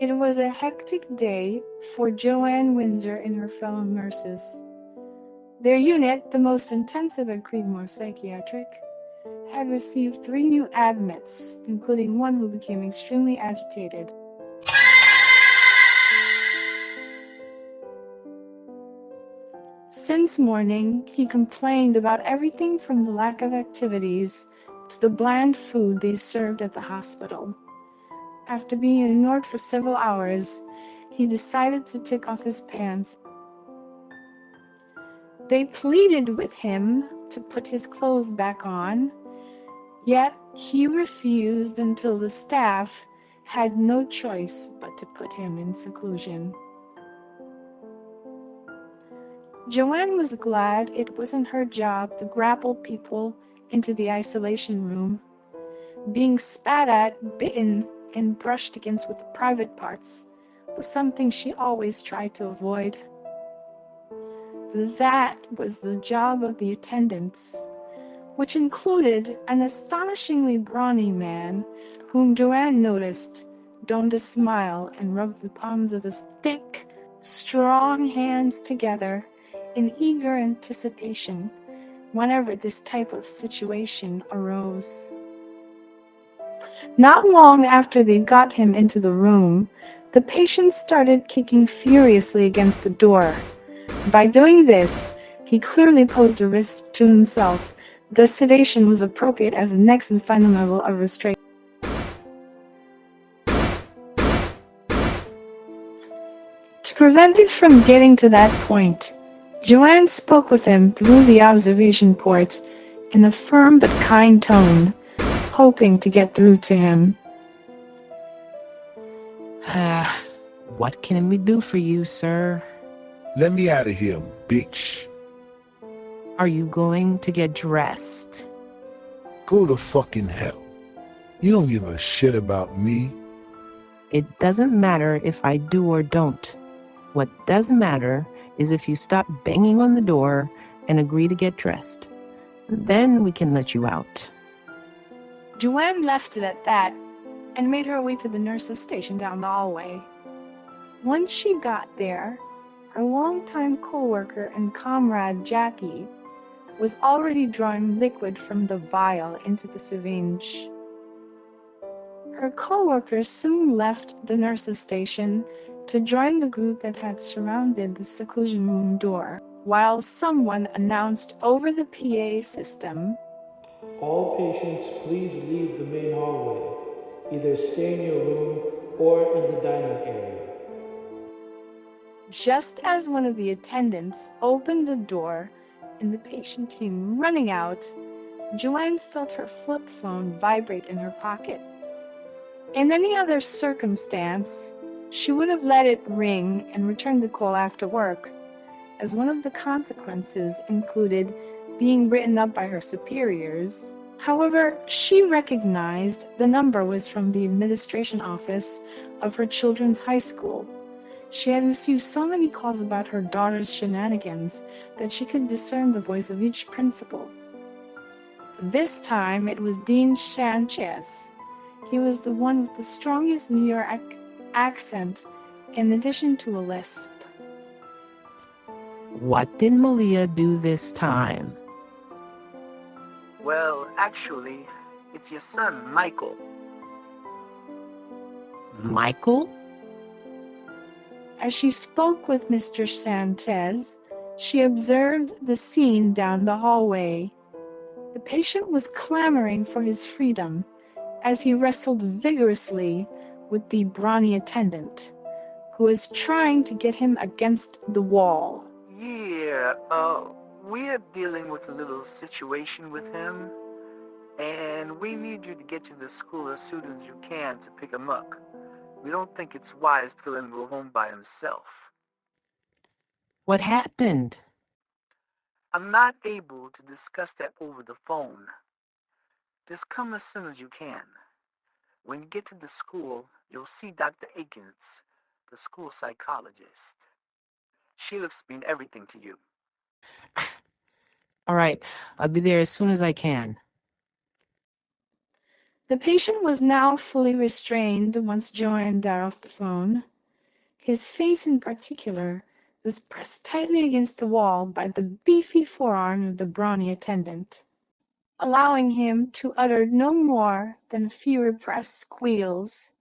It was a hectic day for Joanne Windsor and her fellow nurses. Their unit, the most intensive at Creedmoor Psychiatric, had received 3 new admits, including one who became extremely agitated. Since morning, he complained about everything from the lack of activities to the bland food they served at the hospital. After being ignored for several hours, he decided to take off his pants. They pleaded with him to put his clothes back on, yet he refused until the staff had no choice but to put him in seclusion. Joanne was glad it wasn't her job to grapple people into the isolation room. Being spat at, bitten, and brushed against with private parts was something she always tried to avoid. That was the job of the attendants, which included an astonishingly brawny man whom Joanne noticed donned a smile and rubbed the palms of his thick, strong hands together in eager anticipation whenever this type of situation arose. Not long after they got him into the room, the patient started kicking furiously against the door. By doing this, he clearly posed a risk to himself. The sedation was appropriate as the next and final level of restraint. To prevent it from getting to that point, Joanne spoke with him through the observation port in a firm but kind tone, hoping to get through to him. What can we do for you, sir? Let me out of here, bitch. Are you going to get dressed? Go to fucking hell. You don't give a shit about me. It doesn't matter if I do or don't. What does matter is if you stop banging on the door and agree to get dressed. Then we can let you out. Joanne left it at that and made her way to the nurse's station down the hallway. Once she got there, her longtime co-worker and comrade Jackie was already drawing liquid from the vial into the syringe. Her co-worker soon left the nurse's station to join the group that had surrounded the seclusion room door, while someone announced over the PA system, "All patients, please leave the main hallway. Either stay in your room or in the dining area." just as one of the attendants opened the door and the patient came running out. Joanne felt her flip phone vibrate in her pocket. In any other circumstance, she would have let it ring and returned the call after work, as one of the consequences included being written up by her superiors. However, she recognized the number was from the administration office of her children's high school. She had received so many calls about her daughter's shenanigans that she could discern the voice of each principal. This time it was Dean Sanchez. He was the one with the strongest New York accent, in addition to a lisp. What did Malia do this time? Well, actually, it's your son, Michael. Michael? As she spoke with Mr. Sanchez, she observed the scene down the hallway. The patient was clamoring for his freedom as he wrestled vigorously with the brawny attendant, who was trying to get him against the wall. Yeah, we're dealing with a little situation with him, and we need you to get to the school as soon as you can to pick him up. We don't think it's wise to let him go home by himself. What happened? I'm not able to discuss that over the phone. Just come as soon as you can. When you get to the school, you'll see Dr. Akins, the school psychologist. She'll explain everything to you. All right, I'll be there as soon as I can. The patient was now fully restrained once Joanne got off the phone. His face in particular was pressed tightly against the wall by the beefy forearm of the brawny attendant, allowing him to utter no more than a few repressed squeals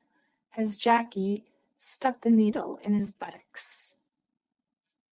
as Jackie stuck the needle in his buttocks.